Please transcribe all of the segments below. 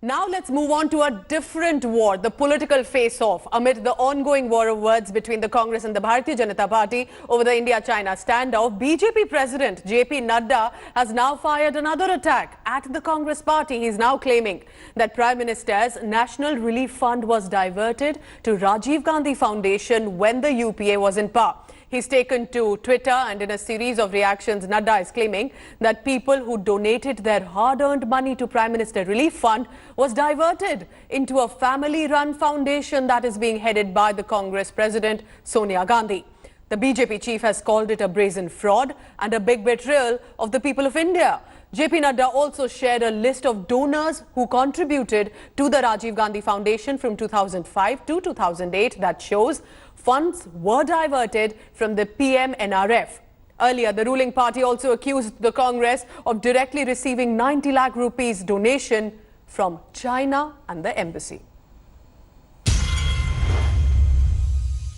Now let's move on to a different war, the political face-off amid the ongoing war of words between the Congress and the Bharatiya Janata Party over the India-China standoff. BJP President JP Nadda has now fired another attack at the Congress party. He is now claiming that Prime Minister's National Relief Fund was diverted to Rajiv Gandhi Foundation when the UPA was in power. He's taken to Twitter, and in a series of reactions, Nadda is claiming that people who donated their hard-earned money to Prime Minister Relief Fund was diverted into a family-run foundation that is being headed by the Congress President Sonia Gandhi. The BJP chief has called it a brazen fraud and a big betrayal of the people of India. JP Nadda also shared a list of donors who contributed to the Rajiv Gandhi Foundation from 2005 to 2008 that shows funds were diverted from the PM-NRF. Earlier, the ruling party also accused the Congress of directly receiving 90 lakh rupees donation from China and the embassy.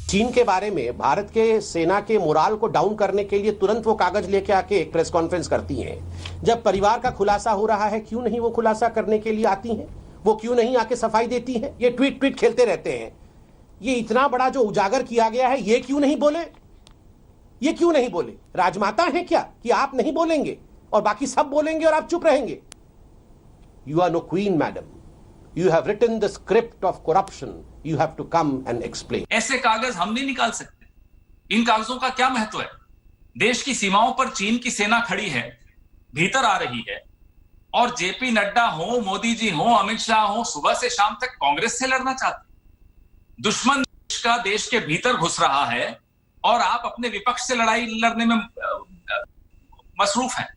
चीन के बारे में भारत के सेना के morale को down करने के लिए तुरंत वो कागज लेके आके एक प्रेस कॉन्फ्रेंस करती हैं। जब परिवार का खुलासा हो रहा है, क्यों नहीं वो खुलासा करने के लिए आती हैं? वो क्यों नहीं आके सफाई देती हैं? ये ट्वीट खेलते रहते हैं। ये इतना बड़ा जो उजागर किया गया है, ये क्यों नहीं बोले? ये क्यों नहीं बोले? राजमाता हैं क्या कि आप नहीं बोलेंगे और बाकी सब बोलेंगे और आप चुप रहेंगे? You are no queen, madam. You have written the script of corruption. You have to come and explain. ऐसे कागज हम नहीं निकाल सकते। इन कागजों का क्या महत्व है? देश की सीमाओं पर चीन की सेना खड़ी है, भीतर आ रही है, और जेपी नड्डा हो, मोदी जी हो, अमित शाह हो, सुबह से शाम तक कांग्रेस से लड़ना चाहते। दुश्मन देश का देश के भीतर घुस रहा है और आप अपने विपक्ष से लड़ाई लड़ने में मसरूफ हैं।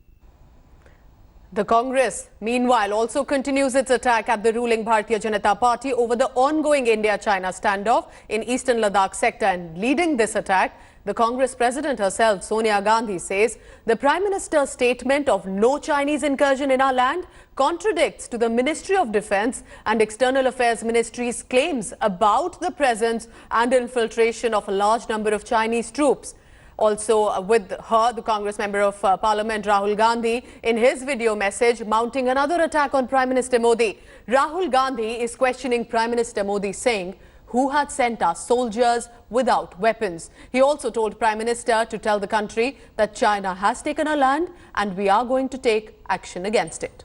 The Congress, meanwhile, also continues its attack at the ruling Bharatiya Janata Party over the ongoing India-China standoff in eastern Ladakh sector. And leading this attack, the Congress president herself, Sonia Gandhi, says the Prime Minister's statement of no Chinese incursion in our land contradicts to the Ministry of Defence and External Affairs Ministry's claims about the presence and infiltration of a large number of Chinese troops. Also with her, the Congress Member of Parliament Rahul Gandhi, in his video message, mounting another attack on Prime Minister Modi. Rahul Gandhi is questioning Prime Minister Modi, saying, who had sent us soldiers without weapons? He also told Prime Minister to tell the country that China has taken our land and we are going to take action against it.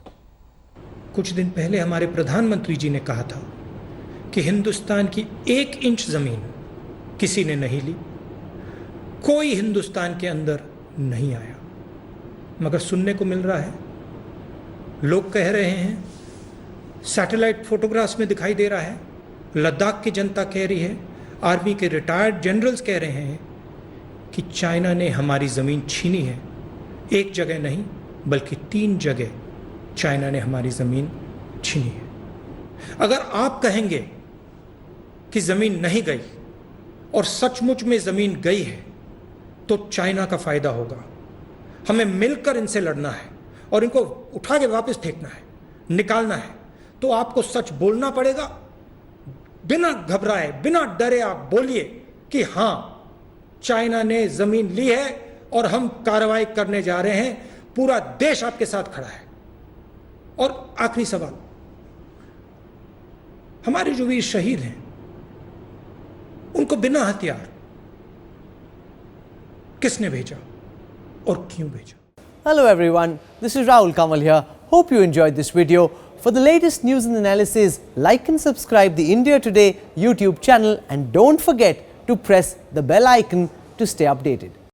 कुछ दिन पहले हमारे प्रधानमंत्री जी ने कहा था कि हिंदुस्तान की 1 इंच जमीन किसी ने नहीं ली, कोई हिंदुस्तान के अंदर नहीं आया। मगर सुनने को मिल रहा है, लोग कह रहे हैं, सैटेलाइट फोटोग्राफ्स में दिखाई दे रहा है, लद्दाख की जनता कह रही है, आर्मी के रिटायर्ड जनरल्स कह रहे हैं कि चाइना ने हमारी ज़मीन छीनी है। एक जगह नहीं बल्कि 3 जगह चाइना ने हमारी ज़मीन छीनी है। अगर आप कहेंगे कि ज़मीन नहीं गई और सचमुच में ज़मीन गई है तो चाइना का फायदा होगा। हमें मिलकर इनसे लड़ना है और इनको उठा के वापस फेंकना है, निकालना है। तो आपको सच बोलना पड़ेगा, बिना घबराए, बिना डरे आप बोलिए कि हां, चाइना ने जमीन ली है और हम कार्रवाई करने जा रहे हैं, पूरा देश आपके साथ खड़ा है। और आखिरी सवाल, हमारे जो वीर शहीद हैं उनको बिना हथियार किसने भेजा और क्यों भेजा? Hello everyone, this is Rahul Kamal here. Hope you enjoyed this video. For the latest news and analysis, like and subscribe the India Today YouTube channel and don't forget to press the bell icon to stay updated.